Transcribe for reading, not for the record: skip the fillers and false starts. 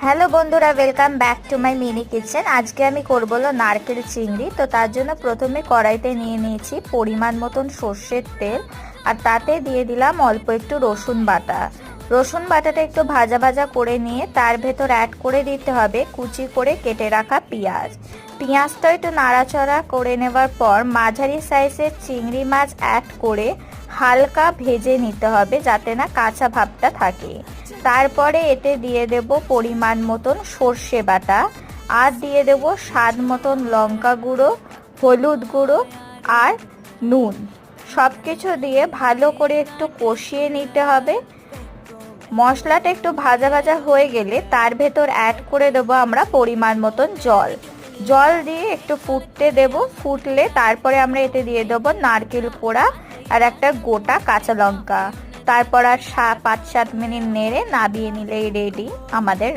Hello বন্ধুরা, welcome back to my mini kitchen. আজকে আমি করব নারকেল চিংড়ি। তো তার জন্য প্রথমে কড়াইতে নিয়ে নিয়েছি পরিমাণ মতন সর্ষের তেল, আর তাতে দিয়ে দিলাম অল্প একটু রসুন বাটা। রসুন বাটাটা একটু ভাজা ভাজা করে নিয়ে তার ভেতর অ্যাড করে দিতে হবে কুচি করে কেটে রাখা পেঁয়াজ। পেঁয়াজটা একটু নাড়াচাড়া করে নেওয়ার পর মাঝারি সাইজের চিংড়ি মাছ অ্যাড করে হালকা ভেজে নিতে হবে যাতে না কাঁচা ভাবটা থাকে। তারপরে এতে দিয়ে দেব পরিমাণ মতন সর্ষে বাটা, আর দিয়ে দেব স্বাদ মতন লঙ্কা গুঁড়ো, হলুদ গুঁড়ো আর নুন। সব কিছু দিয়ে ভালো করে একটু কষিয়ে নিতে হবে। মশলাটা একটু ভাজা ভাজা হয়ে গেলে তার ভেতর অ্যাড করে দেবো আমরা পরিমাণ মতন জল দিয়ে একটু ফুটতে দেব। ফুটলে তারপরে আমরা এতে দিয়ে দেবো নারকেল কোড়া আর একটা গোটা কাঁচা লঙ্কা। তারপর আর 5-7 মিনিট নেড়ে নাবিয়ে নিলেই রেডি আমাদের